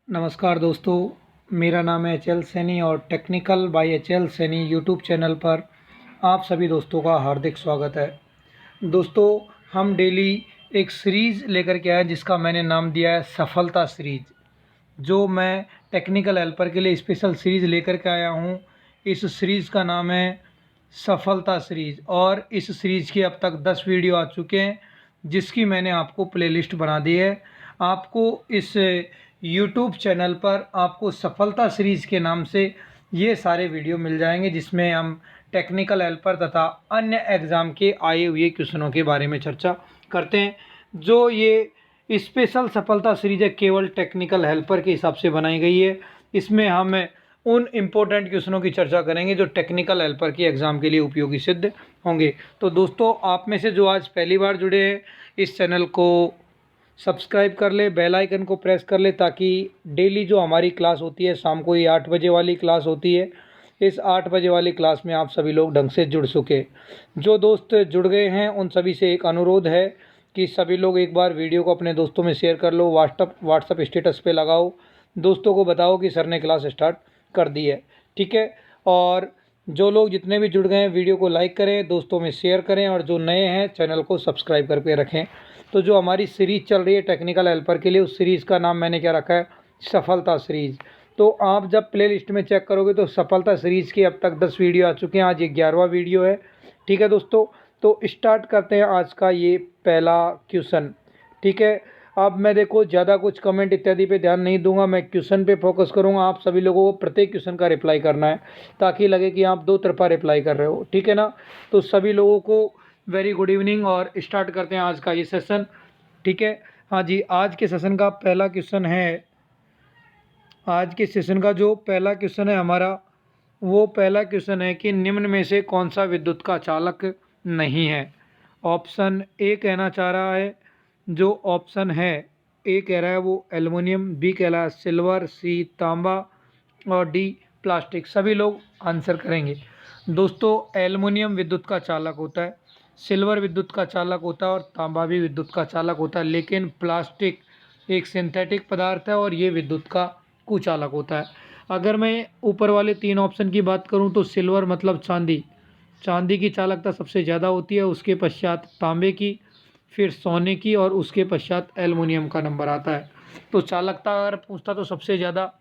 नमस्कार दोस्तों, मेरा नाम है एच.एल. सैनी और technical by H L. Saini YouTube channel पर आप सभी दोस्तों का हार्दिक स्वागत है। दोस्तों, हम डेली एक सीरीज़ लेकर के आए जिसका मैंने नाम दिया है सफलता सीरीज़, जो मैं टेक्निकल हेल्पर के लिए स्पेशल सीरीज़ लेकर के आया हूँ। इस सीरीज़ का नाम है सफलता सीरीज़ और इस सीरीज़ के अब तक 10 वीडियो आ चुके हैं, जिसकी मैंने आपको प्लेलिस्ट बना दी है। आपको इस यूट्यूब चैनल पर आपको सफलता सीरीज़ के नाम से ये सारे वीडियो मिल जाएंगे, जिसमें हम टेक्निकल हेल्पर तथा अन्य एग्ज़ाम के आए हुए क्वेश्चनों के बारे में चर्चा करते हैं। जो ये स्पेशल सफलता सीरीज है, केवल टेक्निकल हेल्पर के हिसाब से बनाई गई है। इसमें हम उन इम्पोर्टेंट क्वेश्चनों की चर्चा करेंगे जो टेक्निकल हेल्पर की एग्ज़ाम के लिए उपयोगी सिद्ध होंगे। तो दोस्तों, आप में से जो आज पहली बार जुड़े हैं, इस चैनल को सब्सक्राइब कर ले, बेल आइकन को प्रेस कर ले, ताकि डेली जो हमारी क्लास होती है, शाम को ये 8 बजे वाली क्लास होती है, इस 8 बजे वाली क्लास में आप सभी लोग ढंग से जुड़ सके। जो दोस्त जुड़ गए हैं उन सभी से एक अनुरोध है कि सभी लोग एक बार वीडियो को अपने दोस्तों में शेयर कर लो, व्हाट्सअप स्टेटस पे लगाओ, दोस्तों को बताओ कि सर ने क्लास स्टार्ट कर दी है। ठीक है। और जो लोग जितने भी जुड़ गए हैं, वीडियो को लाइक करें, दोस्तों में शेयर करें, और जो नए हैं चैनल को सब्सक्राइब करके रखें। तो जो हमारी सीरीज़ चल रही है टेक्निकल हेल्पर के लिए, उस सीरीज़ का नाम मैंने क्या रखा है, सफलता सीरीज़। तो आप जब प्ले लिस्ट में चेक करोगे तो सफलता सीरीज़ के अब तक 10 वीडियो आ चुके हैं, आज ये 11वां वीडियो है। ठीक है दोस्तों, तो स्टार्ट करते हैं आज का ये पहला क्वेश्चन। ठीक है। अब मैं देखो ज़्यादा कुछ कमेंट इत्यादि पे ध्यान नहीं दूंगा, मैं क्वेश्चन पे फोकस करूंगा। आप सभी लोगों को प्रत्येक क्वेश्चन का रिप्लाई करना है, ताकि लगे कि आप दो तरफा रिप्लाई कर रहे हो। ठीक है ना। तो सभी लोगों को वेरी गुड इवनिंग, और स्टार्ट करते हैं आज का ये सेशन। ठीक है। हाँ जी, आज के सेशन का पहला क्वेश्चन है, आज के सेशन का जो पहला क्वेश्चन है हमारा, वो पहला क्वेश्चन है कि निम्न में से कौन सा विद्युत का चालक नहीं है। ऑप्शन ए कहना चाह रहा है, जो ऑप्शन है ए कह रहा है वो एल्युमिनियम, बी कह रहा है सिल्वर, सी तांबा और डी प्लास्टिक। सभी लोग आंसर करेंगे। दोस्तों, एल्युमिनियम विद्युत का चालक होता है, सिल्वर विद्युत का चालक होता है और तांबा भी विद्युत का चालक होता है, लेकिन प्लास्टिक एक सिंथेटिक पदार्थ है और ये विद्युत का कुचालक होता है। अगर मैं ऊपर वाले 3 ऑप्शन की बात करूं तो सिल्वर मतलब चांदी, चांदी की चालकता सबसे ज़्यादा होती है, उसके पश्चात तांबे की, फिर सोने की, और उसके पश्चात एल्युमिनियम का नंबर आता है। तो चालकता अगर पूछता तो सबसे ज़्यादा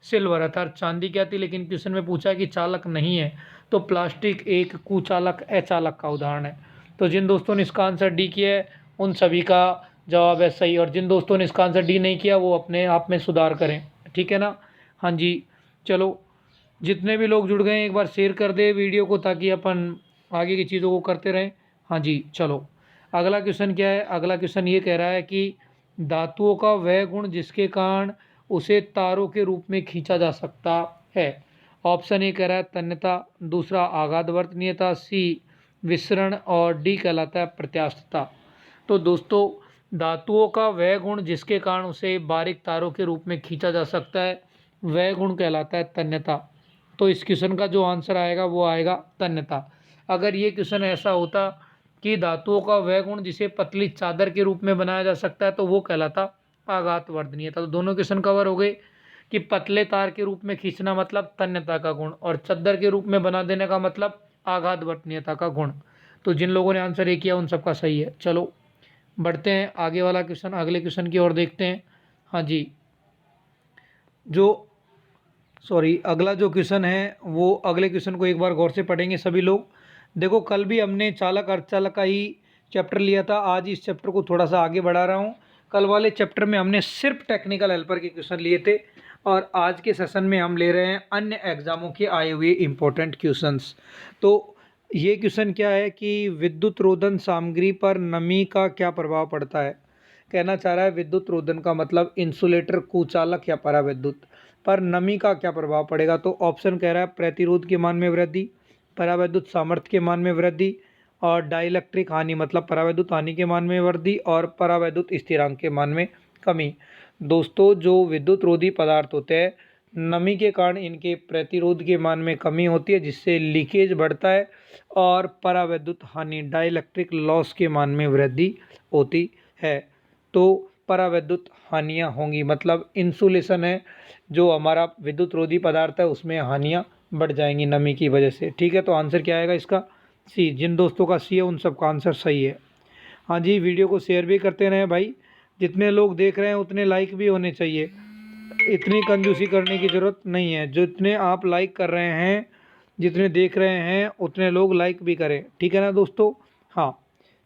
सिल्वर अर्थात चांदी की आती, लेकिन क्वेश्चन में पूछा कि चालक नहीं है, तो प्लास्टिक एक कुचालक अचालक का उदाहरण है। तो जिन दोस्तों ने इसका आंसर डी किया है उन सभी का जवाब है सही, और जिन दोस्तों ने इसका आंसर डी नहीं किया वो अपने आप में सुधार करें। ठीक है ना। हाँ जी, चलो, जितने भी लोग जुड़ गए हैं एक बार शेयर कर दे वीडियो को, ताकि अपन आगे की चीज़ों को करते रहें। हाँ जी, चलो, अगला क्वेश्चन क्या है। अगला क्वेश्चन ये कह रहा है कि धातुओं का वह गुण जिसके कारण उसे तारों के रूप में खींचा जा सकता है। ऑप्शन ए कह रहा है तन्यता, दूसरा आघात वर्तनीयता, सी विसरण और डी कहलाता है प्रत्यास्थता। तो दोस्तों, धातुओं का वह गुण जिसके कारण उसे बारीक तारों के रूप में खींचा जा सकता है, वह गुण कहलाता है तन्यता। तो इस क्वेश्चन का जो आंसर आएगा वो आएगा तन्यता। अगर ये क्वेश्चन ऐसा होता कि धातुओं का वह गुण जिसे पतली चादर के रूप में बनाया जा सकता है, तो वो कहलाता आघात वर्धनीयता। तो दोनों क्वेश्चन कवर हो गए कि पतले तार के रूप में खींचना मतलब तन्यता का गुण, और चादर के रूप में बना देने का मतलब आघात वर्धनीयता का गुण। तो जिन लोगों ने आंसर ए किया उन सबका सही है। चलो, बढ़ते हैं आगे वाला क्वेश्चन, अगले क्वेश्चन की ओर देखते हैं। हाँ जी, अगला जो क्वेश्चन है वो अगले क्वेश्चन को एक बार गौर से पढ़ेंगे सभी लोग। देखो, कल भी हमने चालक अर्धचालक का ही चैप्टर लिया था, आज इस चैप्टर को थोड़ा सा आगे बढ़ा रहा हूँ। कल वाले चैप्टर में हमने सिर्फ टेक्निकल हेल्पर के क्वेश्चन लिए थे, और आज के सेशन में हम ले रहे हैं अन्य एग्जामों के आए हुए इम्पोर्टेंट क्वेश्चंस। तो ये क्वेश्चन क्या है कि विद्युत रोधन सामग्री पर नमी का क्या प्रभाव पड़ता है। कहना चाह रहा है विद्युत रोधन का मतलब इंसुलेटर, कुचालक या परावैद्युत पर नमी का क्या प्रभाव पड़ेगा। तो ऑप्शन कह रहा है प्रतिरोध के मान में वृद्धि, परावैद्युत सामर्थ्य के मान में वृद्धि, और डाइलेक्ट्रिक हानि मतलब परावैद्युत हानि के मान में वृद्धि, और परावैद्युत स्थिरांक के मान में कमी। दोस्तों, जो विद्युत रोधी पदार्थ होते हैं, नमी के कारण इनके प्रतिरोध के मान में कमी होती है, जिससे लीकेज बढ़ता है, और परावैद्युत हानि डाइलेक्ट्रिक लॉस के मान में वृद्धि होती है। तो परावैद्युत हानियाँ होंगी। मतलब इंसुलेशन है जो हमारा विद्युत रोधी पदार्थ है उसमें हानियाँ बढ़ जाएंगी नमी की वजह से। ठीक है, तो आंसर क्या आएगा इसका? सी। जिन दोस्तों का सी है उन सब का आंसर सही है। हाँ जी, वीडियो को शेयर भी करते रहें भाई, जितने लोग देख रहे हैं उतने लाइक भी होने चाहिए। इतनी कंजूसी करने की ज़रूरत नहीं है, जितने आप लाइक कर रहे हैं, जितने देख रहे हैं उतने लोग लाइक भी करें। ठीक है ना दोस्तों? हाँ,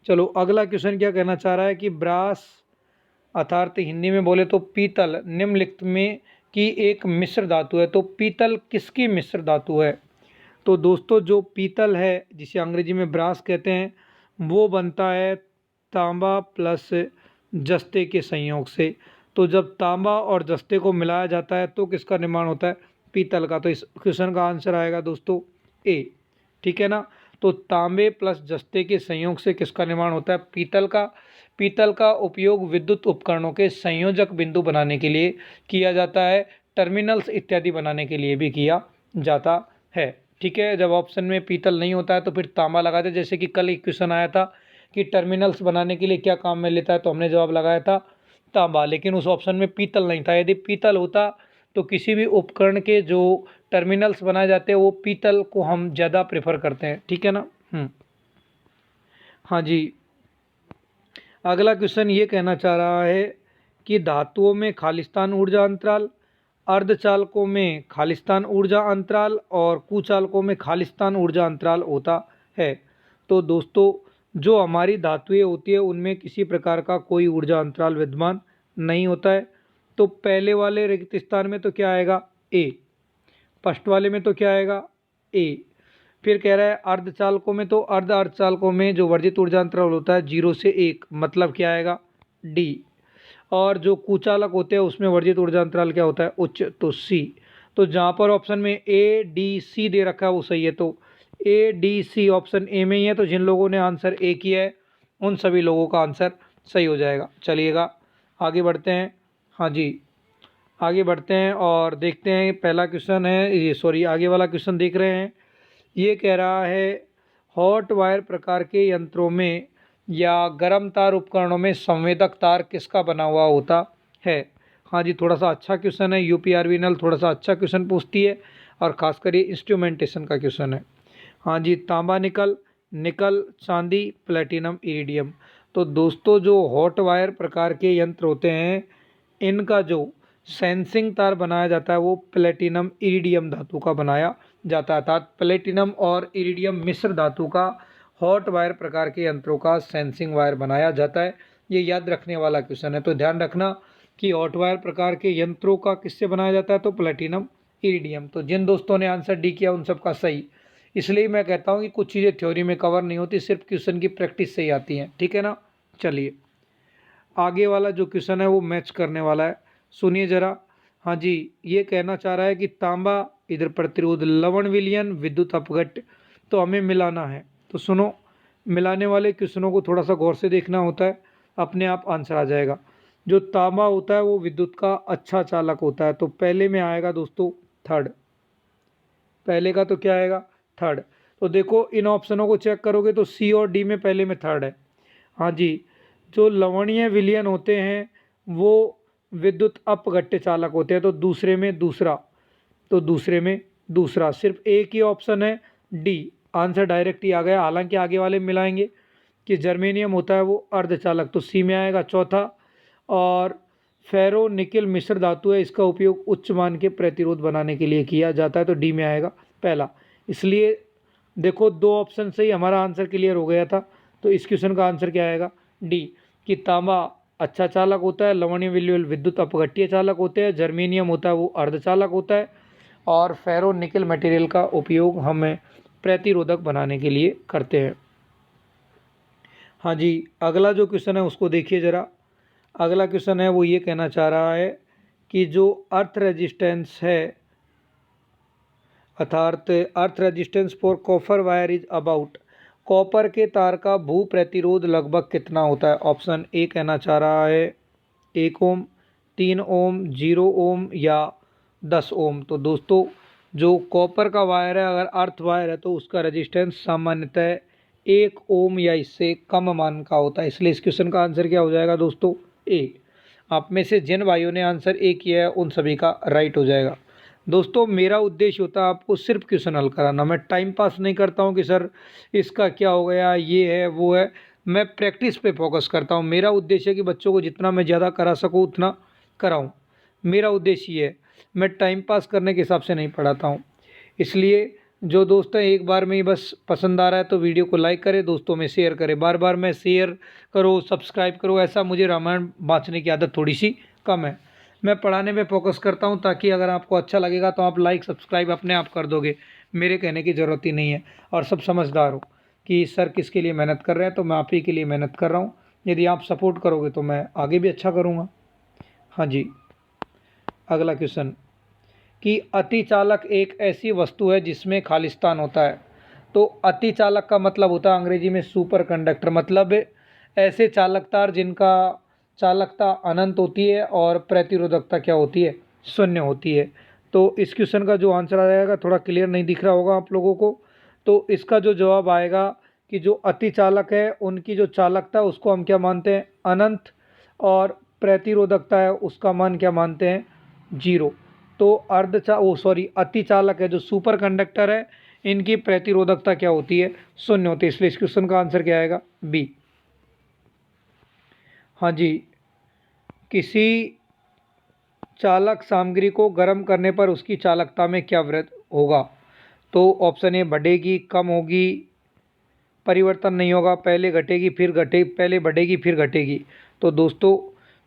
चलो अगला क्वेश्चन क्या कहना चाह रहा है कि ब्रास अर्थात हिंदी में बोले तो पीतल निम्नलिखित में की एक मिश्र धातु है। तो पीतल किसकी मिश्र धातु है? तो दोस्तों जो पीतल है जिसे अंग्रेजी में ब्रास कहते हैं वो बनता है तांबा प्लस जस्ते के संयोग से। तो जब तांबा और जस्ते को मिलाया जाता है तो किसका निर्माण होता है? पीतल का। तो इस क्वेश्चन का आंसर आएगा दोस्तों ए। ठीक है ना? तो तांबे प्लस जस्ते के संयोग से किसका निर्माण होता है? पीतल का। पीतल का उपयोग विद्युत उपकरणों के संयोजक बिंदु बनाने के लिए किया जाता है, टर्मिनल्स इत्यादि बनाने के लिए भी किया जाता है। ठीक है, जब ऑप्शन में पीतल नहीं होता है तो फिर तांबा लगाते, जैसे कि कल एक क्वेश्चन आया था कि टर्मिनल्स बनाने के लिए क्या काम में लेता है, तो हमने जवाब लगाया था तांबा, लेकिन उस ऑप्शन में पीतल नहीं था। यदि पीतल होता तो किसी भी उपकरण के जो टर्मिनल्स बनाए जाते हैं वो पीतल को हम ज़्यादा प्रेफर करते हैं। ठीक है ना? हाँ जी, अगला क्वेश्चन ये कहना चाह रहा है कि धातुओं में खालिस्तान ऊर्जा अंतराल, अर्धचालकों में खालिस्तान ऊर्जा अंतराल और कुचालकों में खालिस्तान ऊर्जा अंतराल होता है। तो दोस्तों जो हमारी धातुएं होती है उनमें किसी प्रकार का कोई ऊर्जा अंतराल विद्यमान नहीं होता है। तो पहले वाले रिक्त स्थान में तो क्या आएगा? ए। फर्स्ट वाले में तो क्या आएगा? ए। फिर कह रहा है अर्धचालकों में, तो अर्धचालकों में जो वर्जित ऊर्जा अंतराल होता है 0 से 1, मतलब क्या आएगा? डी। और जो कुचालक होते हैं उसमें वर्जित ऊर्जा अंतराल क्या होता है? उच्च, तो सी। तो जहाँ पर ऑप्शन में ए डी सी दे रखा है वो सही है, तो A D C option A में ही है। तो जिन लोगों ने आंसर ए किया है उन सभी लोगों का आंसर सही हो जाएगा। चलिएगा आगे बढ़ते हैं। हाँ जी, आगे बढ़ते हैं और देखते हैं पहला क्वेश्चन है ये, सॉरी आगे वाला क्वेश्चन देख रहे हैं। ये कह रहा है हॉट वायर प्रकार के यंत्रों में या गर्म तार उपकरणों में संवेदक तार किसका बना हुआ होता है? हाँ जी, थोड़ा सा अच्छा क्वेश्चन है। यूपीआरबी नल थोड़ा सा अच्छा क्वेश्चन पूछती है और खासकर ये इंस्ट्रूमेंटेशन का क्वेश्चन है। हाँ जी, तांबा निकल, निकल चांदी, प्लेटिनम इरिडियम। तो दोस्तों जो हॉट वायर प्रकार के यंत्र होते हैं इनका जो सेंसिंग तार बनाया जाता है वो प्लेटिनम इरिडियम धातु का बनाया जाता है। अर्थात प्लेटिनम और इरिडियम मिश्र धातु का हॉट वायर प्रकार के यंत्रों का सेंसिंग वायर बनाया जाता है। ये याद रखने वाला क्वेश्चन है, तो ध्यान रखना कि हॉट वायर प्रकार के यंत्रों का किससे बनाया जाता है? तो प्लेटिनम इरिडियम। तो जिन दोस्तों ने आंसर डी किया उन सबका सही। इसलिए मैं कहता हूँ कि कुछ चीज़ें थ्योरी में कवर नहीं होती, सिर्फ क्वेश्चन की प्रैक्टिस से ही आती हैं। ठीक है ना? चलिए आगे वाला जो क्वेश्चन है वो मैच करने वाला है, सुनिए जरा। हाँ जी, ये कहना चाह रहा है कि तांबा, इधर प्रतिरोध, लवण विलयन, विद्युत अपघट्य, तो हमें मिलाना है। तो सुनो, मिलाने वाले क्वेश्चनों को थोड़ा सा गौर से देखना होता है, अपने आप आंसर आ जाएगा। जो तांबा होता है वो विद्युत का अच्छा चालक होता है। तो पहले में आएगा दोस्तों थर्ड, पहले का तो क्या आएगा? थर्ड। तो देखो इन ऑप्शनों को चेक करोगे तो सी और डी में पहले में थर्ड है। हाँ जी, जो लवणीय विलयन होते हैं वो विद्युत अपघट्य चालक होते हैं। तो दूसरे में दूसरा, तो दूसरे में दूसरा, सिर्फ एक ही ऑप्शन है डी। आंसर डायरेक्ट ही आ गया, हालांकि आगे वाले मिलाएंगे कि जर्मेनियम होता है वो अर्धचालक, तो सी में आएगा चौथा। और फेरो निकिल मिश्र धातु है, इसका उपयोग उच्च मान के प्रतिरोध बनाने के लिए किया जाता है, तो डी में आएगा पहला। इसलिए देखो दो ऑप्शन से ही हमारा आंसर क्लियर हो गया था। तो इस क्वेश्चन का आंसर क्या आएगा? डी, कि तांबा अच्छा चालक होता है, लवणीय विलयन विद्युत अपघट्य चालक होते हैं, जर्मेनियम होता है वो अर्धचालक होता है, और फेरो निकल मटेरियल का उपयोग हमें प्रतिरोधक बनाने के लिए करते हैं। हाँ जी, अगला जो क्वेश्चन है उसको देखिए ज़रा। अगला क्वेश्चन है वो ये कहना चाह रहा है कि जो अर्थ रेजिस्टेंस है, अर्थात earth resistance for copper wire is about, copper के तार का भू प्रतिरोध लगभग कितना होता है? ऑप्शन ए कहना चाह रहा है 1 ओम, 3 ओम, 0 ओम या 10 ओम। तो दोस्तों जो कॉपर का वायर है, अगर अर्थ वायर है तो उसका रेजिस्टेंस सामान्यतः 1 ओम या इससे कम मान का होता है। इसलिए इस क्वेश्चन का आंसर क्या हो जाएगा दोस्तों? ए। आप में से जिन भाइयों ने आंसर ए किया है उन सभी का राइट हो जाएगा। दोस्तों मेरा उद्देश्य होता है आपको सिर्फ क्वेश्चन हल कराना। मैं टाइम पास नहीं करता हूँ कि सर इसका क्या हो गया, ये है वो है। मैं प्रैक्टिस पे फोकस करता हूँ। मेरा उद्देश्य है कि बच्चों को जितना मैं ज़्यादा करा सकूँ उतना कराऊँ। मेरा उद्देश्य ये है। मैं टाइम पास करने के हिसाब से नहीं पढ़ाता हूँ। इसलिए जो दोस्त हैं एक बार में ही बस पसंद आ रहा है तो वीडियो को लाइक करें, दोस्तों में शेयर करें। बार बार मैं शेयर करो, सब्सक्राइब करो, ऐसा मुझे रामायण बाँचने की आदत थोड़ी सी कम है। मैं पढ़ाने में फोकस करता हूँ ताकि अगर आपको अच्छा लगेगा तो आप लाइक सब्सक्राइब अपने आप कर दोगे। मेरे कहने की ज़रूरत ही नहीं है। और सब समझदार हो कि सर किसके लिए मेहनत कर रहे हैं, तो मैं आप ही के लिए मेहनत कर रहा हूँ। यदि आप सपोर्ट करोगे तो मैं आगे भी अच्छा करूँगा। हाँ जी, अगला क्वेश्चन कि अतिचालक एक ऐसी वस्तु है जिसमें खालिस्तान होता है। तो अतिचालक का मतलब होता है अंग्रेजी में सुपर कंडक्टर। मतलब ऐसे चालक तार जिनका चालकता अनंत होती है और प्रतिरोधकता क्या होती है, शून्य होती है। तो इस क्वेश्चन का जो आंसर आ जाएगा, थोड़ा क्लियर नहीं दिख रहा होगा आप लोगों को, तो इसका जो जवाब आएगा कि जो अतिचालक है उनकी जो चालकता है उसको हम क्या मानते हैं, अनंत। और प्रतिरोधकता है उसका मान क्या मानते हैं, जीरो। तो अतिचालक है जो सुपर कंडक्टर है, इनकी प्रतिरोधकता क्या होती है, शून्य होती है। इसलिए इस क्वेश्चन का आंसर क्या आएगा, बी। हाँ जी, किसी चालक सामग्री को गर्म करने पर उसकी चालकता में क्या वृद्धि होगा। तो ऑप्शन ए बढ़ेगी, कम होगी, परिवर्तन नहीं होगा, पहले बढ़ेगी फिर घटेगी। तो दोस्तों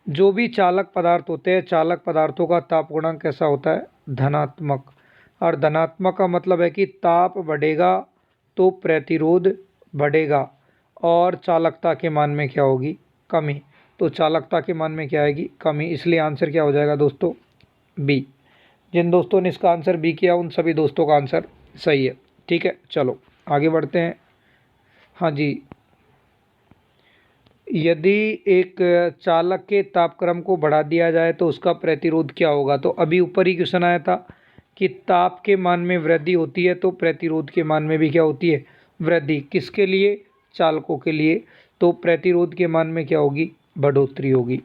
जो भी चालक पदार्थ होते हैं, चालक पदार्थों का ताप गुणांक कैसा होता है, धनात्मक। और धनात्मक का मतलब है कि ताप बढ़ेगा तो प्रतिरोध बढ़ेगा और चालकता के मान में क्या होगी, कमी। तो चालकता के मान में क्या आएगी, कमी। इसलिए आंसर क्या हो जाएगा दोस्तों, बी। जिन दोस्तों ने इसका आंसर बी किया उन सभी दोस्तों का आंसर सही है। ठीक है, चलो आगे बढ़ते हैं। हाँ जी, यदि एक चालक के तापक्रम को बढ़ा दिया जाए तो उसका प्रतिरोध क्या होगा। तो अभी ऊपर ही क्वेश्चन आया था कि ताप के मान में वृद्धि होती है तो प्रतिरोध के मान में भी क्या होती है, वृद्धि। किसके लिए, चालकों के लिए। तो प्रतिरोध के मान में क्या होगी, बढ़ोतरी होगी।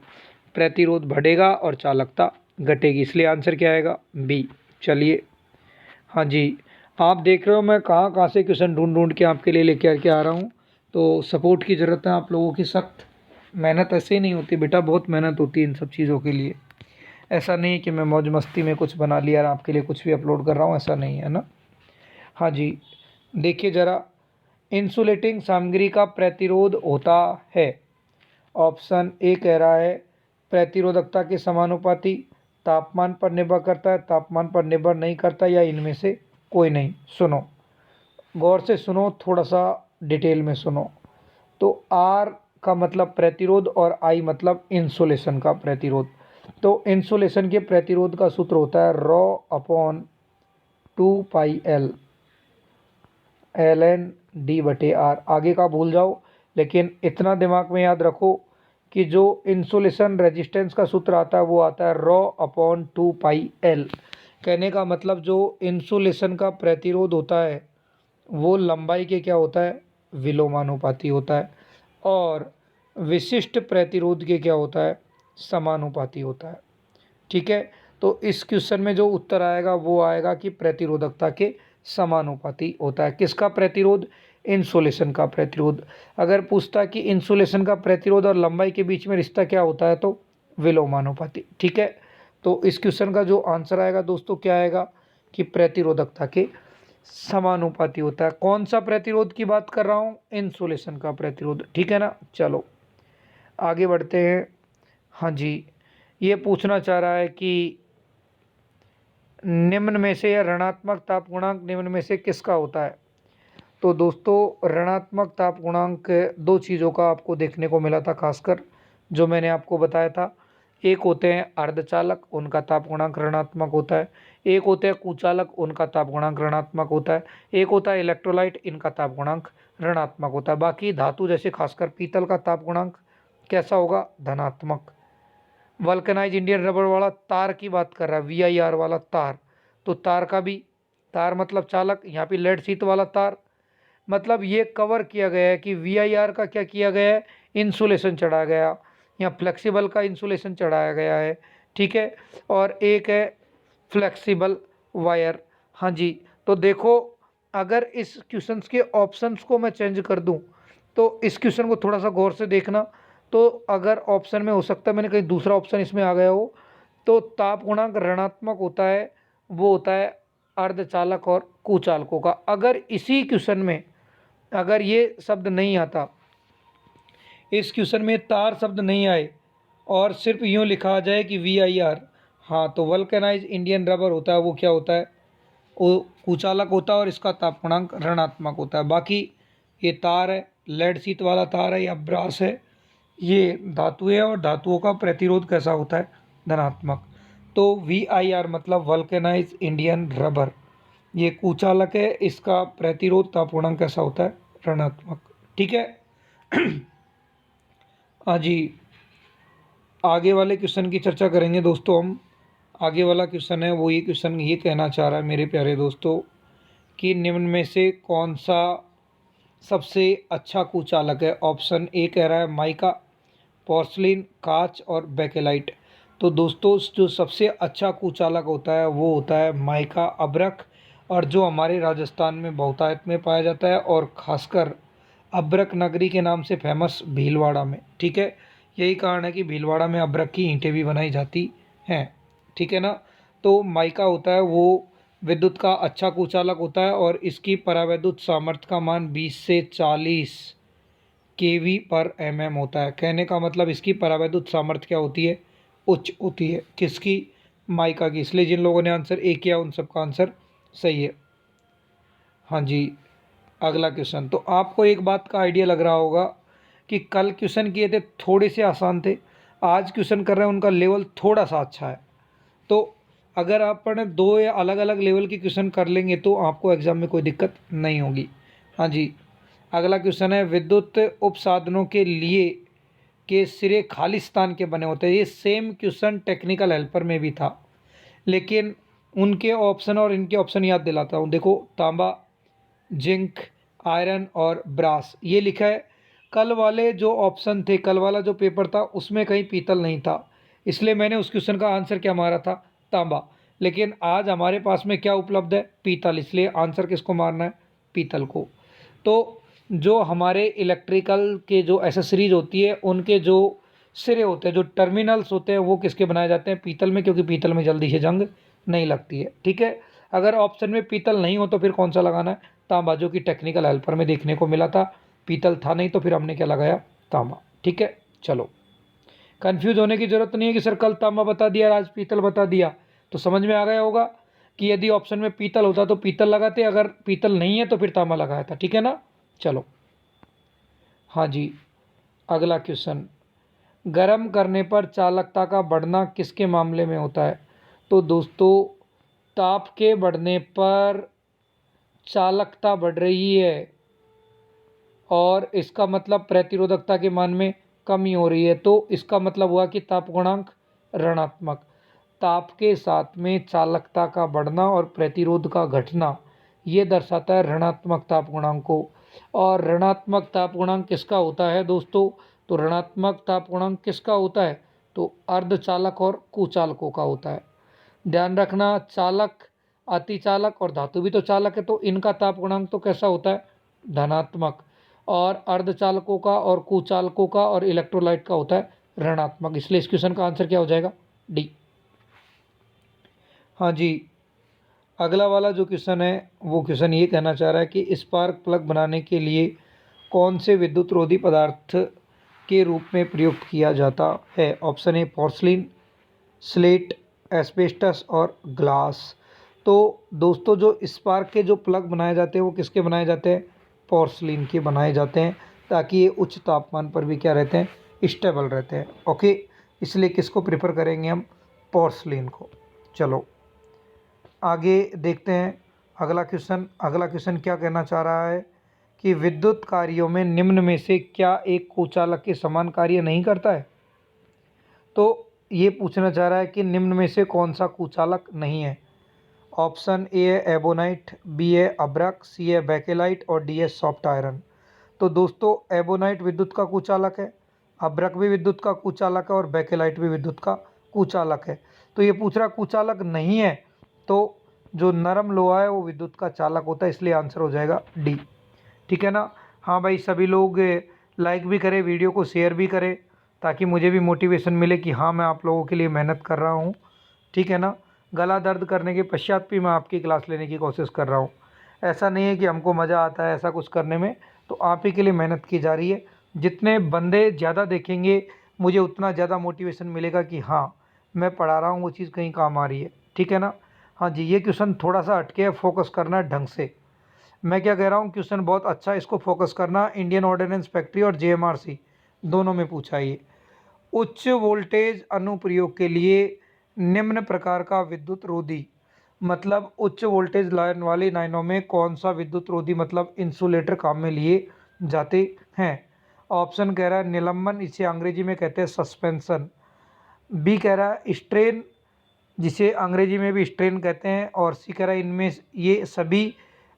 प्रतिरोध बढ़ेगा और चालकता घटेगी। इसलिए आंसर क्या आएगा, बी। चलिए, हाँ जी, आप देख रहे हो मैं कहाँ कहाँ से क्वेश्चन ढूंढ ढूंढ के आपके लिए लेके आ रहा हूँ। तो सपोर्ट की ज़रूरत है आप लोगों की सख्त। मेहनत ऐसे ही नहीं होती बेटा, बहुत मेहनत होती है इन सब चीज़ों के लिए। ऐसा नहीं है कि मैं मौज मस्ती में कुछ बना लिया और आपके लिए कुछ भी अपलोड कर रहा हूँ, ऐसा नहीं है ना। हाँ जी, देखिए ज़रा, इंसुलेटिंग सामग्री का प्रतिरोध होता है। ऑप्शन ए कह रहा है प्रतिरोधकता के समानुपाती, तापमान पर निर्भर करता है, तापमान पर निर्भर नहीं करता, या इनमें से कोई नहीं। सुनो, गौर से सुनो, थोड़ा सा डिटेल में सुनो। तो आर का मतलब प्रतिरोध और आई मतलब इंसुलेशन का प्रतिरोध। तो इंसुलेशन के प्रतिरोध का सूत्र होता है rho upon 2 pi L N D बटे आर। आगे का भूल जाओ, लेकिन इतना दिमाग में याद रखो कि जो इंसुलेशन रेजिस्टेंस का सूत्र आता है वो आता है रॉ अपॉन 2 पाई एल। कहने का मतलब जो इंसुलेशन का प्रतिरोध होता है वो लंबाई के क्या होता है, विलोमानुपाती होता है। और विशिष्ट प्रतिरोध के क्या होता है, समानुपाती होता है। ठीक है, तो इस क्वेश्चन में जो उत्तर आएगा वो आएगा कि प्रतिरोधकता के समानुपाती होता है। किसका प्रतिरोध, इंसुलेशन का प्रतिरोध। अगर पूछता कि इंसुलेशन का प्रतिरोध और लंबाई के बीच में रिश्ता क्या होता है, तो विलोमानुपाती। ठीक है, तो इस क्वेश्चन का जो आंसर आएगा दोस्तों क्या आएगा कि प्रतिरोधकता के समानुपाती होता है। कौन सा प्रतिरोध की बात कर रहा हूँ, इंसुलेशन का प्रतिरोध। ठीक है ना, चलो आगे बढ़ते हैं। हाँ जी, ये पूछना चाह रहा है कि निम्न में से या ऋणात्मक ताप गुणांक निम्न में से किसका होता है। तो दोस्तों ऋणात्मक ताप गुणांक दो चीज़ों का आपको देखने को मिला था, खासकर जो मैंने आपको बताया था। एक होते हैं अर्धचालक, उनका ताप गुणांक ऋणात्मक होता है। एक होते हैं कुचालक, उनका ताप गुणांक ऋणात्मक होता है। एक होता है इलेक्ट्रोलाइट, इनका ताप गुणांक ऋणात्मक होता है। बाकी धातु जैसे खासकर पीतल का ताप गुणांक कैसा होगा, धनात्मक। वल्कनाइज इंडियन रबर वाला तार की बात कर रहा है, VIR वाला तार, तो तार का भी, तार मतलब चालक, यहाँ पे लेड शीट वाला तार। मतलब ये कवर किया गया है कि VIR का क्या किया गया है, इंसुलेशन चढ़ा गया। या फ्लेक्सिबल का इंसुलेशन चढ़ाया गया है, ठीक है। और एक है फ्लेक्सिबल वायर। हाँ जी, तो देखो अगर इस क्वेश्चंस के ऑप्शंस को मैं चेंज कर दूं तो इस क्वेश्चन को थोड़ा सा गौर से देखना। तो अगर ऑप्शन में हो सकता है मैंने कहीं दूसरा ऑप्शन इसमें आ गया हो, तो ताप गुणांक ऋणात्मक होता है, वो होता है अर्धचालक और कुचालकों का। अगर इसी क्वेश्चन में अगर ये शब्द नहीं आता, इस क्वेश्चन में तार शब्द नहीं आए और सिर्फ यूँ लिखा जाए कि VIR, हाँ, तो वल्केनाइज इंडियन रबर होता है, वो क्या होता है, वो कुचालक होता है और इसका ताप गुणांक ऋणात्मक होता है। बाकी ये तार है, लेड शीट वाला तार है या ब्रास है, ये धातु है और धातुओं का प्रतिरोध कैसा होता है, धनात्मक। तो VIR मतलब वल्केनाइज इंडियन रबर, ये कुचालक है, इसका प्रतिरोध ताप गुणांक कैसा होता है, ऋणात्मक, ठीक है। हाँ जी, आगे वाले क्वेश्चन की चर्चा करेंगे दोस्तों हम। आगे वाला क्वेश्चन है वो ये क्वेश्चन ये कहना चाह रहा है मेरे प्यारे दोस्तों कि निम्न में से कौन सा सबसे अच्छा कुचालक है। ऑप्शन ए कह रहा है माइका, पोर्सलिन, कांच और बेकेलाइट। तो दोस्तों जो सबसे अच्छा कुचालक होता है वो होता है माइका अभ्रक, और जो हमारे राजस्थान में बहुतायत में पाया जाता है और खासकर अभ्रक नगरी के नाम से फेमस भीलवाड़ा में, ठीक है। यही कारण है कि भीलवाड़ा में अभ्रक की ईंटें भी बनाई जाती हैं, ठीक है ना। तो माइका होता है वो विद्युत का अच्छा कुचालक होता है और इसकी परावैद्युत सामर्थ्य का मान 20 से 40 kV पर mm होता है। कहने का मतलब इसकी परावैद्युत सामर्थ्य क्या होती है, उच्च होती है। किसकी, माइका की। इसलिए जिन लोगों ने आंसर ए किया उन सबका आंसर सही है। हाँ जी, अगला क्वेश्चन। तो आपको एक बात का आइडिया लग रहा होगा कि कल क्वेश्चन किए थे थोड़े से आसान थे, आज क्वेश्चन कर रहे हैं उनका लेवल थोड़ा सा अच्छा है। तो अगर अपन दो या अलग अलग लेवल के क्वेश्चन कर लेंगे तो आपको एग्जाम में कोई दिक्कत नहीं होगी। हाँ जी, अगला क्वेश्चन है विद्युत उपसाधनों के लिए के सिरे खाली स्थान के बने होते हैं। ये सेम क्वेश्चन टेक्निकल हेल्पर में भी था, लेकिन उनके ऑप्शन और इनके ऑप्शन याद दिलाता हूँ। देखो, तांबा, जिंक, आयरन और ब्रास ये लिखा है। कल वाले जो ऑप्शन थे, कल वाला जो पेपर था उसमें कहीं पीतल नहीं था, इसलिए मैंने उस क्वेश्चन का आंसर क्या मारा था, तांबा। लेकिन आज हमारे पास में क्या उपलब्ध है, पीतल, इसलिए आंसर किसको मारना है, पीतल को। तो जो हमारे इलेक्ट्रिकल के जो एसेसरीज होती है उनके जो सिरे होते हैं, जो टर्मिनल्स होते हैं, वो किसके बनाए जाते हैं, पीतल में, क्योंकि पीतल में जल्दी से जंग नहीं लगती है, ठीक है। अगर ऑप्शन में पीतल नहीं हो तो फिर कौन सा लगाना है, तांबा, जो कि टेक्निकल हेल्पर में देखने को मिला था। पीतल था नहीं तो फिर हमने क्या लगाया, तांबा, ठीक है। चलो, कंफ्यूज होने की जरूरत नहीं है कि सर कल तांबा बता दिया आज पीतल बता दिया। तो समझ में आ गया होगा कि यदि ऑप्शन में पीतल होता तो पीतल लगाते, अगर पीतल नहीं है तो फिर तांबा लगाया था, ठीक है ना। चलो, हाँ जी, अगला क्वेश्चन। गर्म करने पर चालकता का बढ़ना किसके मामले में होता है। तो दोस्तों, ताप के बढ़ने पर चालकता बढ़ रही है और इसका मतलब प्रतिरोधकता के मान में कमी हो रही है, तो इसका मतलब हुआ कि ताप गुणांक ऋणात्मक। ताप के साथ में चालकता का बढ़ना और प्रतिरोध का घटना ये दर्शाता है ऋणात्मक ताप गुणांक को। और ऋणात्मक ताप गुणांक किसका होता है दोस्तों, तो ऋणात्मक ताप गुणांक किसका होता है, तो अर्धचालक और कुचालकों का होता है। ध्यान रखना, चालक, अतिचालक और धातु भी तो चालक है, तो इनका ताप गुणांक तो कैसा होता है, धनात्मक। और अर्धचालकों का और कुचालकों का और इलेक्ट्रोलाइट का होता है ऋणात्मक। इसलिए इस क्वेश्चन का आंसर क्या हो जाएगा, डी। हाँ जी, अगला वाला जो क्वेश्चन है वो क्वेश्चन ये कहना चाह रहा है कि स्पार्क प्लग बनाने के लिए कौन से विद्युत रोधी पदार्थ के रूप में प्रयुक्त किया जाता है। Option A porcelain, slate, asbestos और ग्लास। तो दोस्तों, जो स्पार्क के जो प्लग बनाए जाते हैं वो किसके बनाए जाते हैं, पोर्सलिन के बनाए जाते हैं, ताकि ये उच्च तापमान पर भी क्या रहते हैं, स्टेबल रहते हैं, ओके। इसलिए किसको प्रेफर करेंगे हम, पोर्सलिन को। चलो, आगे देखते हैं अगला क्वेश्चन। अगला क्वेश्चन क्या कहना चाह रहा है कि विद्युत कार्यों में निम्न में से क्या एक कुचालक के समान कार्य नहीं करता है। तो ये पूछना चाह रहा है कि निम्न में से कौन सा कुचालक नहीं है। ऑप्शन ए है एबोनाइट, बी है अब्रक, सी है बेकेलाइट और डी है सॉफ्ट आयरन। तो दोस्तों, एबोनाइट विद्युत का कुचालक है, अभ्रक भी विद्युत का कुचालक है और बेकेलाइट भी विद्युत का कुचालक है। तो ये पूछ रहा कुचालक नहीं है तो जो नरम लोहा है वो विद्युत का चालक होता है, इसलिए आंसर हो जाएगा डी। ठीक है ना। हाँ भाई, सभी लोग लाइक भी करें, वीडियो को शेयर भी करें, ताकि मुझे भी मोटिवेशन मिले कि हाँ मैं आप लोगों के लिए मेहनत कर रहा हूँ। ठीक है ना। गला दर्द करने के पश्चात भी मैं आपकी क्लास लेने की कोशिश कर रहा हूँ। ऐसा नहीं है कि हमको मज़ा आता है ऐसा कुछ करने में, तो आप ही के लिए मेहनत की जा रही है। जितने बंदे ज़्यादा देखेंगे मुझे उतना ज़्यादा मोटिवेशन मिलेगा कि हाँ मैं पढ़ा रहा हूँ वो चीज़ कहीं काम आ रही है। ठीक है ना। हाँ जी, ये क्वेश्चन थोड़ा सा हटके है, फोकस करना है ढंग से। मैं क्या कह रहा हूँ, क्वेश्चन बहुत अच्छा है, इसको फोकस करना। इंडियन ऑर्डिनेंस फैक्ट्री और जेएमआरसी दोनों में पूछा है ये। उच्च वोल्टेज अनुप्रयोग के लिए निम्न प्रकार का विद्युत रोधी, मतलब उच्च वोल्टेज लाइन वाली लाइनों में कौन सा विद्युत रोधी मतलब इंसुलेटर काम में लिए जाते हैं। ऑप्शन कह रहा है निलंबन, इसे अंग्रेजी में कहते हैं सस्पेंशन। बी कह रहा है स्ट्रेन, जिसे अंग्रेजी में भी स्ट्रेन कहते हैं। और सी कह रहा है इनमें ये सभी,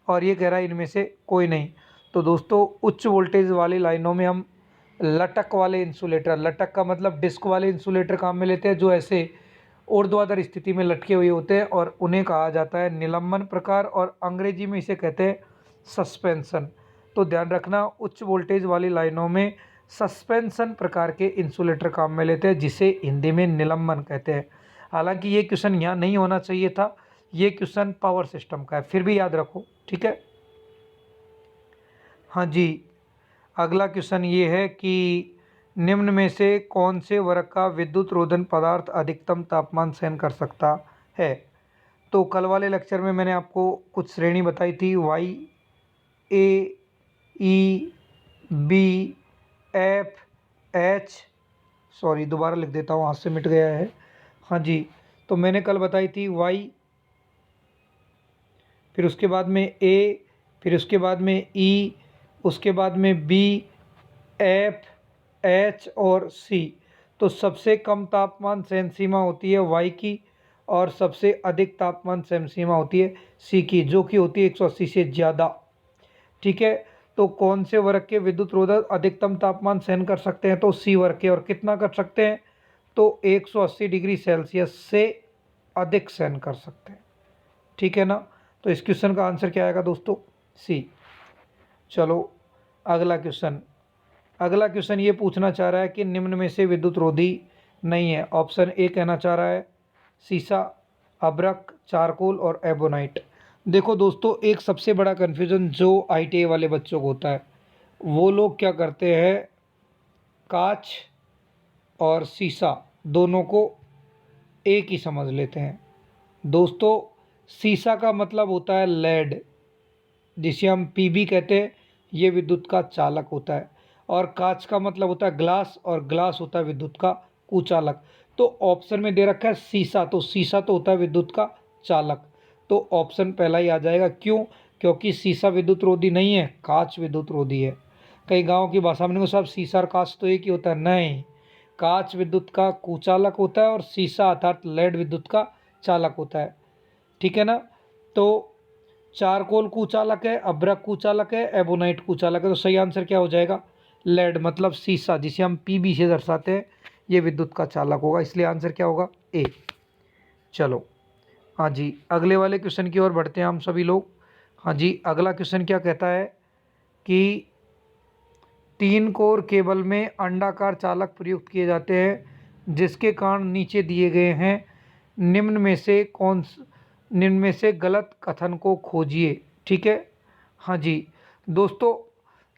और ये कह रहा है इनमें से कोई नहीं। तो दोस्तों उच्च वोल्टेज वाली लाइनों में हम लटक वाले इंसुलेटर, लटक का मतलब डिस्क वाले इंसुलेटर काम में लेते हैं, जो ऐसे ऊर्ध्वाधर स्थिति में लटके हुए होते हैं, और उन्हें कहा जाता है निलंबन प्रकार, और अंग्रेजी में इसे कहते हैं सस्पेंशन। तो ध्यान रखना, उच्च वोल्टेज वाली लाइनों में सस्पेंशन प्रकार के इंसुलेटर काम में लेते हैं, जिसे हिंदी में निलंबन कहते हैं। हालांकि ये क्वेश्चन यहाँ नहीं होना चाहिए था, ये क्वेश्चन पावर सिस्टम का है, फिर भी याद रखो। ठीक है। हाँ जी, अगला क्वेश्चन ये है कि निम्न में से कौन से वर्ग का विद्युत रोधन पदार्थ अधिकतम तापमान सहन कर सकता है। तो कल वाले लेक्चर में मैंने आपको कुछ श्रेणी बताई थी, वाई, ए, ई, बी, एफ, एच, सॉरी दोबारा लिख देता हूँ, हाथ से मिट गया है। हाँ जी, तो मैंने कल बताई थी वाई, फिर उसके बाद में ए, फिर उसके बाद में ई, उसके बाद में बी, एफ, एच और सी। तो सबसे कम तापमान सहन सीमा होती है वाई की, और सबसे अधिक तापमान सहन सीमा होती है सी की, जो कि होती है 180 से ज़्यादा। ठीक है। तो कौन से वर्ग के विद्युत रोधक अधिकतम तापमान सहन कर सकते हैं, तो सी वर्ग के। और कितना कर सकते हैं, तो 180 डिग्री सेल्सियस से अधिक सहन कर सकते हैं। ठीक है ना। तो इस क्वेश्चन का आंसर क्या आएगा दोस्तों, सी। चलो अगला क्वेश्चन। अगला क्वेश्चन ये पूछना चाह रहा है कि निम्न में से विद्युत रोधी नहीं है। ऑप्शन ए कहना चाह रहा है सीसा, अब्रक, चारकोल और एबोनाइट। देखो दोस्तों, एक सबसे बड़ा कन्फ्यूज़न जो आईटीआई वाले बच्चों को होता है, वो लोग क्या करते हैं, कांच और शीशा दोनों को एक ही समझ लेते हैं। दोस्तों शीशा का मतलब होता है लेड, जिसे हम पीबी कहते हैं, ये विद्युत का चालक होता है। और कांच का मतलब होता है ग्लास, और ग्लास होता है विद्युत का कुचालक। तो ऑप्शन में दे रखा है शीशा, तो शीशा तो होता है विद्युत का चालक। तो ऑप्शन पहला ही आ जाएगा। क्यों? क्योंकि शीशा विद्युत रोधी नहीं है, कांच विद्युत रोधी है। कई गाँव की भाषा में साहब शीशा और कांच तो एक ही होता है, नहीं। कांच विद्युत का कुचालक होता है और शीशा अर्थात लेड विद्युत का चालक होता है। ठीक है ना। तो चारकोल कुचालक है, अभ्रक कुचालक है, एबोनाइट कुचालक है। तो सही आंसर क्या हो जाएगा, लेड मतलब शीशा, जिसे हम पीबी से दर्शाते हैं, ये विद्युत का चालक होगा। इसलिए आंसर क्या होगा, ए। चलो हाँ जी, अगले वाले क्वेश्चन की ओर बढ़ते हैं हम सभी लोग। हाँ जी, अगला क्वेश्चन क्या कहता है कि 3 कोर केबल में अंडाकार चालक प्रयुक्त किए जाते हैं, जिसके कारण नीचे दिए गए हैं निम्न में से गलत कथन को खोजिए। ठीक है। हाँ जी दोस्तों,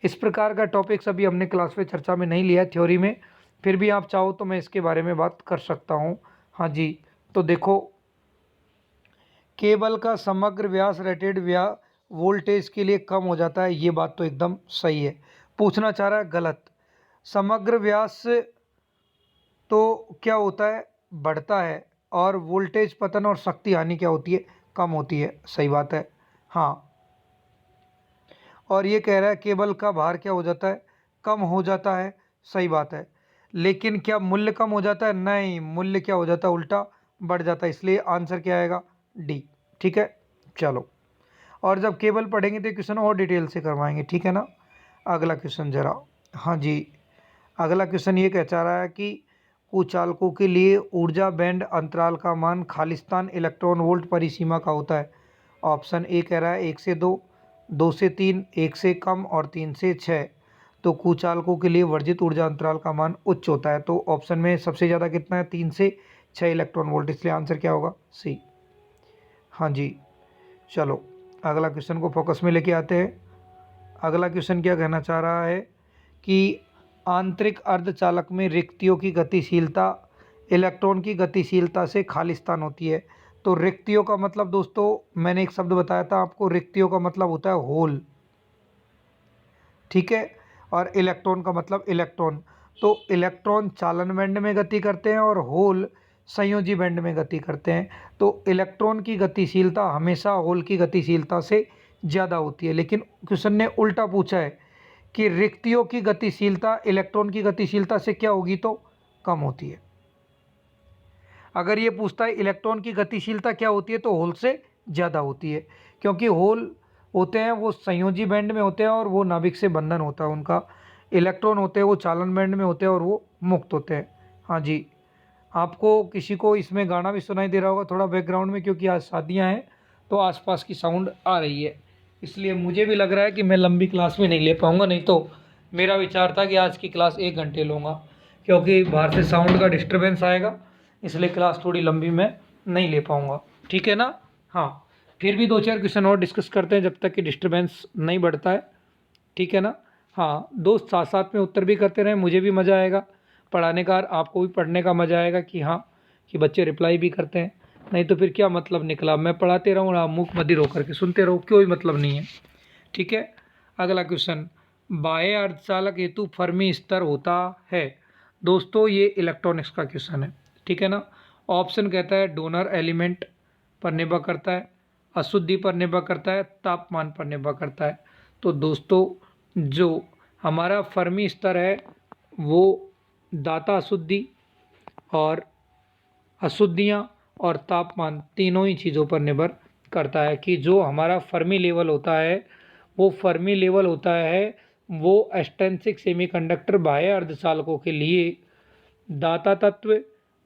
इस प्रकार का टॉपिक्स अभी हमने क्लास में चर्चा में नहीं लिया है, थ्योरी में। फिर भी आप चाहो तो मैं इसके बारे में बात कर सकता हूँ। हाँ जी, तो देखो, केबल का समग्र व्यास रेटेड वोल्टेज के लिए कम हो जाता है, ये बात तो एकदम सही है। पूछना चाह रहा है गलत। समग्र व्यास तो क्या होता है, बढ़ता है, और वोल्टेज पतन और शक्ति हानि क्या होती है, कम होती है। सही बात है। हाँ, और ये कह रहा है केबल का भार क्या हो जाता है, कम हो जाता है। सही बात है। लेकिन क्या मूल्य कम हो जाता है, नहीं, मूल्य क्या हो जाता है, उल्टा बढ़ जाता है। इसलिए आंसर क्या आएगा, डी। ठीक है। चलो, और जब केबल पढ़ेंगे तो क्वेश्चन और डिटेल से करवाएंगे। ठीक है ना। अगला क्वेश्चन जरा। हाँ जी, अगला क्वेश्चन ये कह चाह रहा है कि कुचालकों के लिए ऊर्जा बैंड अंतराल का मान खालिस्तान इलेक्ट्रॉन वोल्ट परिसीमा का होता है। ऑप्शन ए कह रहा है 1 से 2, 2 से 3, 1 से कम और 3 से 6। तो कुचालकों के लिए वर्जित ऊर्जा अंतराल का मान उच्च होता है। तो ऑप्शन में सबसे ज़्यादा कितना है, 3 से 6 इलेक्ट्रॉन वोल्ट, इसलिए आंसर क्या होगा, सी। हाँ जी, चलो अगला क्वेश्चन को फोकस में लेके आते हैं। अगला क्वेश्चन क्या कहना चाह रहा है कि आंतरिक अर्धचालक में रिक्तियों की गतिशीलता इलेक्ट्रॉन की गतिशीलता से खालिस्तान होती है। तो रिक्तियों का मतलब दोस्तों, मैंने एक शब्द बताया था आपको, रिक्तियों का मतलब होता है होल, ठीक है। और इलेक्ट्रॉन का मतलब इलेक्ट्रॉन। तो इलेक्ट्रॉन चालन बैंड में गति करते हैं और होल संयोजी बैंड में गति करते हैं। तो इलेक्ट्रॉन की गतिशीलता हमेशा होल की गतिशीलता से ज़्यादा होती है। लेकिन क्वेश्चन ने उल्टा पूछा है कि रिक्तियों की गतिशीलता इलेक्ट्रॉन की गतिशीलता से क्या होगी, तो कम होती है। अगर ये पूछता है इलेक्ट्रॉन की गतिशीलता क्या होती है, तो होल से ज़्यादा होती है, क्योंकि होल होते हैं वो संयोजी बैंड में होते हैं और वो नाभिक से बंधन होता है उनका। इलेक्ट्रॉन होते हैं वो चालन बैंड में होते हैं और वो मुक्त होते हैं। हाँ जी, आपको किसी को इसमें गाना भी सुनाई दे रहा होगा थोड़ा बैकग्राउंड में, क्योंकि आज शादियाँ हैं तो आसपास की साउंड आ रही है। इसलिए मुझे भी लग रहा है कि मैं लंबी क्लास में नहीं ले पाऊँगा, नहीं तो मेरा विचार था कि आज की क्लास 1 घंटे लूँगा, क्योंकि बाहर से साउंड का डिस्टर्बेंस आएगा, इसलिए क्लास थोड़ी लंबी मैं नहीं ले पाऊँगा, ठीक है ना। हाँ, फिर भी 2-4 क्वेश्चन और डिस्कस करते हैं जब तक कि डिस्टर्बेंस नहीं बढ़ता है, ठीक है ना। हाँ दोस्त, साथ साथ में उत्तर भी करते रहें, मुझे भी मज़ा आएगा पढ़ाने का, और आपको भी पढ़ने का मज़ा आएगा कि हाँ कि बच्चे रिप्लाई भी करते हैं। नहीं तो फिर क्या मतलब निकला, मैं पढ़ाते रहूँ और आप मूक बधिर होकर के सुनते रहो, कोई मतलब नहीं है, ठीक है। अगला क्वेश्चन, बाह्य अर्धचालक हेतु फर्मी स्तर होता है। दोस्तों ये इलेक्ट्रॉनिक्स का क्वेश्चन है, ठीक है ना। ऑप्शन कहता है डोनर एलिमेंट पर निर्भर करता है, अशुद्धि पर निर्भर करता है, तापमान पर निर्भर करता है। तो दोस्तों जो हमारा फर्मी स्तर है वो दाता अशुद्धि और अशुद्धियाँ और तापमान तीनों ही चीज़ों पर निर्भर करता है। कि जो हमारा फर्मी लेवल होता है वो फर्मी लेवल होता है वो एक्सट्रिंसिक सेमीकंडक्टर बाह्य अर्धचालकों के लिए दाता तत्व,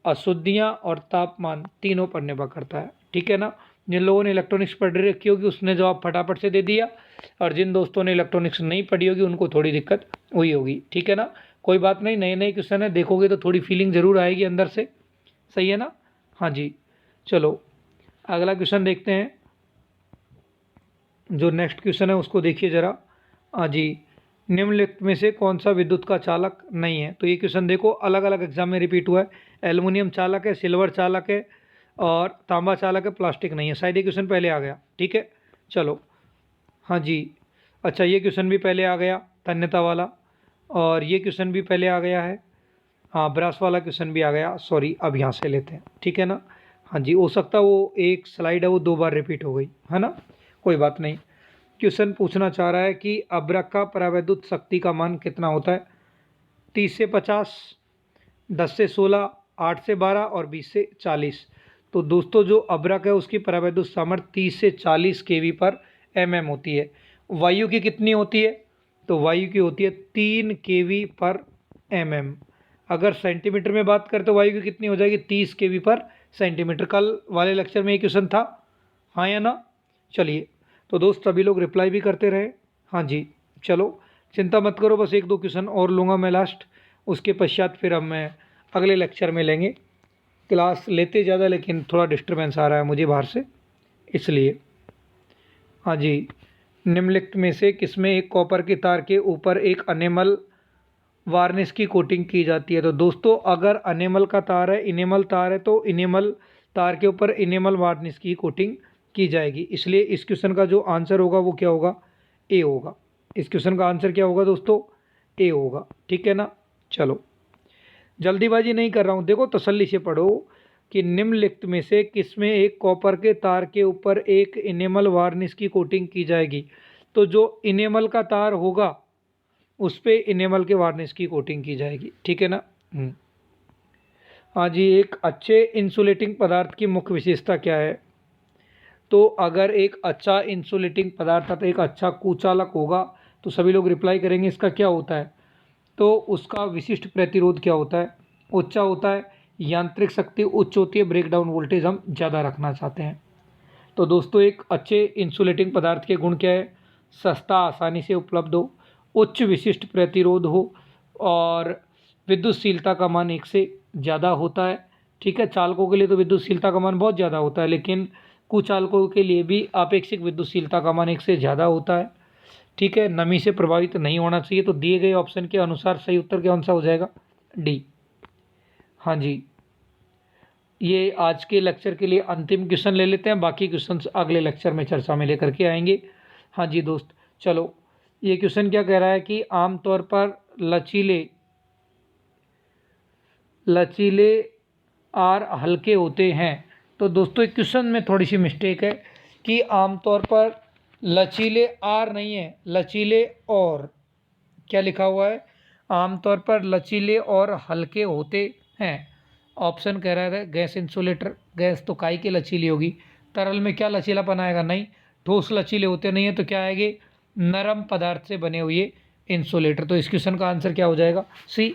अशुद्धियाँ और तापमान तीनों पर निर्भर करता है, ठीक है ना। जिन लोगों ने इलेक्ट्रॉनिक्स पढ़ रखी होगी उसने जवाब फटाफट से दे दिया, और जिन दोस्तों ने इलेक्ट्रॉनिक्स नहीं पढ़ी होगी उनको थोड़ी दिक्कत हुई होगी, ठीक है ना। कोई बात नहीं, नए नए क्वेश्चन है, देखोगे तो थोड़ी फीलिंग ज़रूर आएगी अंदर से, सही है ना। हाँ जी, चलो अगला क्वेश्चन देखते हैं। जो नेक्स्ट क्वेश्चन है उसको देखिए ज़रा। हाँ जी, निम्नलिखित में से कौन सा विद्युत का चालक नहीं है। तो ये क्वेश्चन देखो अलग अलग एग्जाम में रिपीट हुआ है। एल्युमिनियम चालक है, सिल्वर चालक है और तांबा चालक है, प्लास्टिक नहीं है। शायद ये क्वेश्चन पहले आ गया, ठीक है, चलो। हाँ जी, अच्छा ये क्वेश्चन भी पहले आ गया तन्यता वाला, और ये क्वेश्चन भी पहले आ गया है। हाँ, ब्रास वाला क्वेश्चन भी आ गया, सॉरी अब यहाँ से लेते हैं, ठीक है ना। हाँ जी, हो सकता है वो एक स्लाइड है वो 2 बार रिपीट हो गई है ना, कोई बात नहीं। क्वेश्चन पूछना चाह रहा है कि अभ्रक का परावैद्युत शक्ति का मान कितना होता है। 30 से 50, 10 से 16, 8 से 12 और 20 से 40। तो दोस्तों जो अभ्रक है उसकी परावैद्युत सामर्थ्य 30 से 40 केवी पर mm होती है। वायु की कितनी होती है, तो वायु की होती है 3 केवी पर mm। अगर सेंटीमीटर में बात करें तो वायु की कितनी हो जाएगी, 30 केवी पर सेंटीमीटर। कल वाले लेक्चर में ये क्वेश्चन था, हाँ या ना। चलिए, तो दोस्त सभी लोग रिप्लाई भी करते रहे। हाँ जी, चलो चिंता मत करो, बस 1-2 क्वेश्चन और लूँगा मैं लास्ट, उसके पश्चात फिर अब मैं अगले लेक्चर में लेंगे। क्लास लेते ज़्यादा लेकिन थोड़ा डिस्टर्बेंस आ रहा है मुझे बाहर से, इसलिए। हाँ जी, निम्नलिखित में से किसमें एक कॉपर के तार के ऊपर एक अनेमल वार्निश की कोटिंग की जाती है। तो दोस्तों अगर अनेमल का तार है, इनेमल तार है, तो इनेमल तार के ऊपर इनेमल वार्निश की कोटिंग की जाएगी। इसलिए इस क्वेश्चन का जो आंसर होगा वो क्या होगा, ए होगा। इस क्वेश्चन का आंसर क्या होगा दोस्तों, ए होगा, ठीक है ना। चलो जल्दीबाजी नहीं कर रहा हूँ, देखो तसल्ली से पढ़ो कि निम्नलिखित में से किसमें एक कॉपर के तार के ऊपर एक इनेमल वार्निश की कोटिंग की जाएगी। तो जो इनेमल का तार होगा उस पर इनेमल के वार्निश की कोटिंग की जाएगी, ठीक है ना। हाँ जी, एक अच्छे इंसुलेटिंग पदार्थ की मुख्य विशेषता क्या है। तो अगर एक अच्छा इंसुलेटिंग पदार्थ तो एक अच्छा कुचालक होगा, तो सभी लोग रिप्लाई करेंगे इसका क्या होता है। तो उसका विशिष्ट प्रतिरोध क्या होता है? ऊंचा होता है, यांत्रिक शक्ति उच्च होती है, ब्रेकडाउन वोल्टेज हम ज़्यादा रखना चाहते हैं। तो दोस्तों एक अच्छे इंसुलेटिंग पदार्थ के गुण क्या है? सस्ता, आसानी से उपलब्ध हो, उच्च विशिष्ट प्रतिरोध हो और विद्युतशीलता का मान 1 से ज़्यादा होता है। ठीक है, चालकों के लिए तो विद्युतशीलता का मान बहुत ज़्यादा होता है, लेकिन कुचालकों के लिए भी आपेक्षिक विद्युतशीलता का मान 1 से ज़्यादा होता है। ठीक है, नमी से प्रभावित नहीं होना चाहिए। तो दिए गए ऑप्शन के अनुसार सही उत्तर कौन सा हो जाएगा? डी। हाँ जी, ये आज के लेक्चर के लिए अंतिम क्वेश्चन ले लेते हैं, बाकी क्वेश्चन अगले लेक्चर में चर्चा में लेकर के आएंगे। हाँ जी दोस्त, चलो ये क्वेश्चन क्या कह रहा है कि आमतौर पर लचीले लचीले आर हल्के होते हैं। तो दोस्तों एक क्वेश्चन में थोड़ी सी मिस्टेक है कि आमतौर पर लचीले आर नहीं है, लचीले और क्या लिखा हुआ है? आमतौर पर लचीले और हल्के होते हैं। ऑप्शन कह रहा है गैस इंसुलेटर। गैस तो काई की लचीली होगी, तरल में क्या लचीलापन आएगा? नहीं। ठोस लचीले होते नहीं है तो क्या आएंगे? नरम पदार्थ से बने हुए इंसुलेटर। तो इस क्वेश्चन का आंसर क्या हो जाएगा? सी।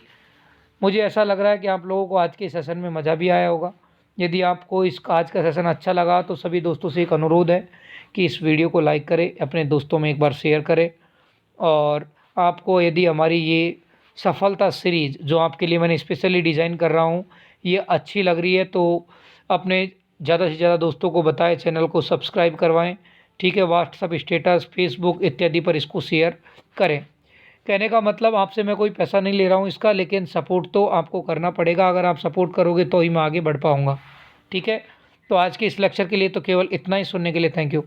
मुझे ऐसा लग रहा है कि आप लोगों को आज के सेशन में मज़ा भी आया होगा। यदि आपको इस आज का सेशन अच्छा लगा तो सभी दोस्तों से एक अनुरोध है कि इस वीडियो को लाइक करें, अपने दोस्तों में एक बार शेयर करें। और आपको यदि हमारी ये सफलता सीरीज़ जो आपके लिए मैंने स्पेशली डिज़ाइन कर रहा हूँ ये अच्छी लग रही है तो अपने ज़्यादा से ज़्यादा दोस्तों को बताएं, चैनल को सब्सक्राइब करवाएं। ठीक है, व्हाट्सअप स्टेटस, फेसबुक इत्यादि पर इसको शेयर करें। कहने का मतलब आपसे मैं कोई पैसा नहीं ले रहा हूँ इसका, लेकिन सपोर्ट तो आपको करना पड़ेगा। अगर आप सपोर्ट करोगे तो ही मैं आगे बढ़ पाऊँगा। ठीक है, तो आज के इस लेक्चर के लिए तो केवल इतना ही। सुनने के लिए थैंक यू।